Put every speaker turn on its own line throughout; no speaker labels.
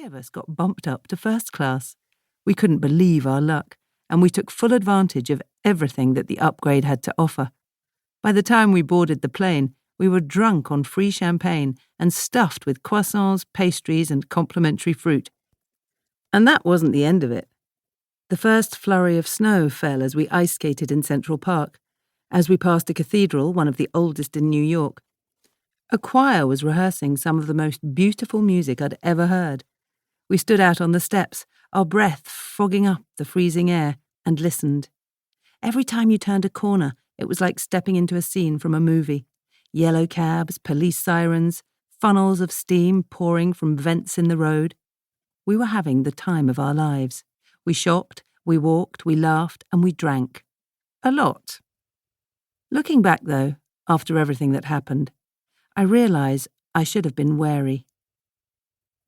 3 of us got bumped up to first class. We couldn't believe our luck, and we took full advantage of everything that the upgrade had to offer. By the time we boarded the plane, we were drunk on free champagne and stuffed with croissants, pastries, and complimentary fruit. And that wasn't the end of it. The first flurry of snow fell as we ice skated in Central Park. As we passed a cathedral, one of the oldest in New York, a choir was rehearsing some of the most beautiful music I'd ever heard. We stood out on the steps, our breath fogging up the freezing air, and listened. Every time you turned a corner, it was like stepping into a scene from a movie. Yellow cabs, police sirens, funnels of steam pouring from vents in the road. We were having the time of our lives. We shopped, we walked, we laughed, and we drank. A lot. Looking back, though, after everything that happened, I realise I should have been wary.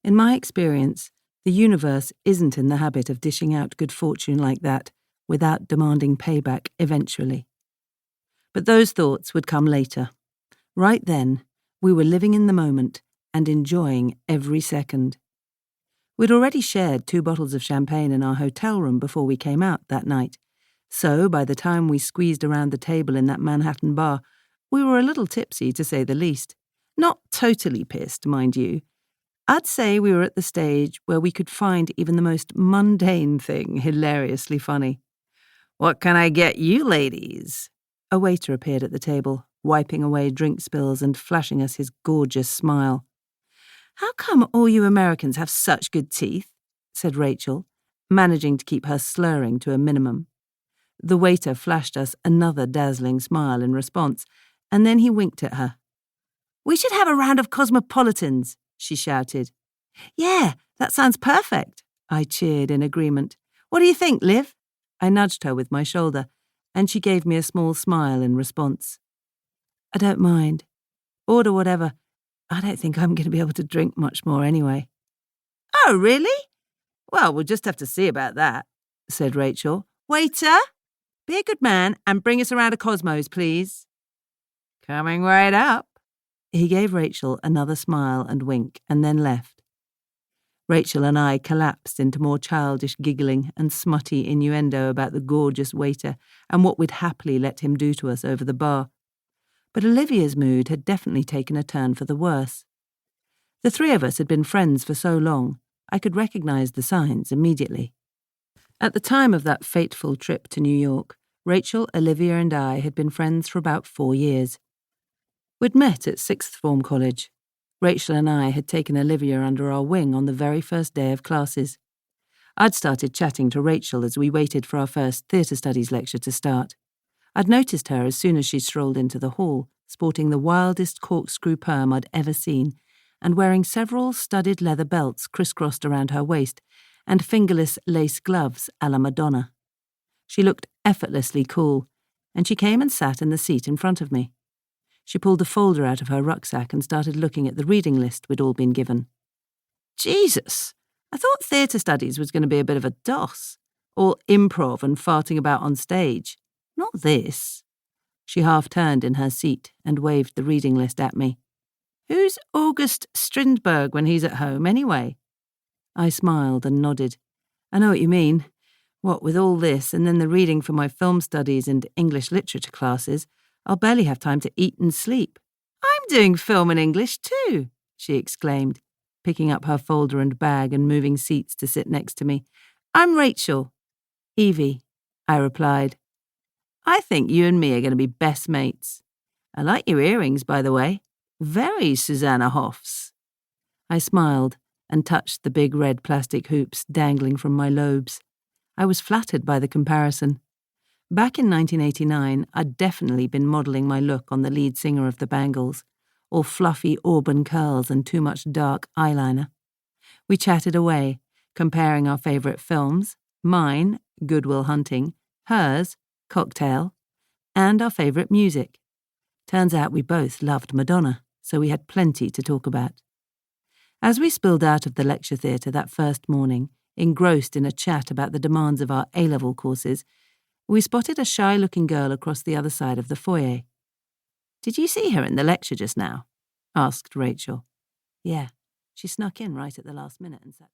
In my experience, the universe isn't in the habit of dishing out good fortune like that without demanding payback eventually. But those thoughts would come later. Right then, we were living in the moment and enjoying every second. We'd already shared 2 bottles of champagne in our hotel room before we came out that night, so by the time we squeezed around the table in that Manhattan bar, we were a little tipsy, to say the least. Not totally pissed, mind you. I'd say we were at the stage where we could find even the most mundane thing hilariously funny. "What can I get you, ladies?" A waiter appeared at the table, wiping away drink spills and flashing us his gorgeous smile. "How come all you Americans have such good teeth?" said Rachel, managing to keep her slurring to a minimum. The waiter flashed us another dazzling smile in response, and then he winked at her. "We should have a round of cosmopolitans," she shouted. "Yeah, that sounds perfect," I cheered in agreement. "What do you think, Liv?" I nudged her with my shoulder, and she gave me a small smile in response. "I don't mind. Order whatever. I don't think I'm going to be able to drink much more anyway." "Oh, really? Well, we'll just have to see about that," said Rachel. "Waiter, be a good man and bring us a round of Cosmos, please." "Coming right up." He gave Rachel another smile and wink and then left. Rachel and I collapsed into more childish giggling and smutty innuendo about the gorgeous waiter and what we'd happily let him do to us over the bar. But Olivia's mood had definitely taken a turn for the worse. The 3 of us had been friends for so long, I could recognise the signs immediately. At the time of that fateful trip to New York, Rachel, Olivia and I had been friends for about 4 years. We'd met at 6th form college. Rachel and I had taken Olivia under our wing on the very first day of classes. I'd started chatting to Rachel as we waited for our first theatre studies lecture to start. I'd noticed her as soon as she strolled into the hall, sporting the wildest corkscrew perm I'd ever seen, and wearing several studded leather belts crisscrossed around her waist and fingerless lace gloves a la Madonna. She looked effortlessly cool, and she came and sat in the seat in front of me. She pulled a folder out of her rucksack and started looking at the reading list we'd all been given. "Jesus, I thought theatre studies was going to be a bit of a doss, all improv and farting about on stage. Not this." She half-turned in her seat and waved the reading list at me. "Who's August Strindberg when he's at home, anyway?" I smiled and nodded. "I know what you mean. What with all this and then the reading for my film studies and English literature classes, I'll barely have time to eat and sleep." "I'm doing film and English too," she exclaimed, picking up her folder and bag and moving seats to sit next to me. "I'm Rachel." "Evie," I replied. "I think you and me are going to be best mates. I like your earrings, by the way. Very Susanna Hoffs." I smiled and touched the big red plastic hoops dangling from my lobes. I was flattered by the comparison. Back in 1989, I'd definitely been modelling my look on the lead singer of the Bangles, all fluffy auburn curls and too much dark eyeliner. We chatted away, comparing our favourite films, mine, Good Will Hunting, hers, Cocktail, and our favourite music. Turns out we both loved Madonna, so we had plenty to talk about. As we spilled out of the lecture theatre that first morning, engrossed in a chat about the demands of our A-level courses, we spotted a shy-looking girl across the other side of the foyer. "Did you see her in the lecture just now?" asked Rachel. "Yeah, she snuck in right at the last minute and sat..."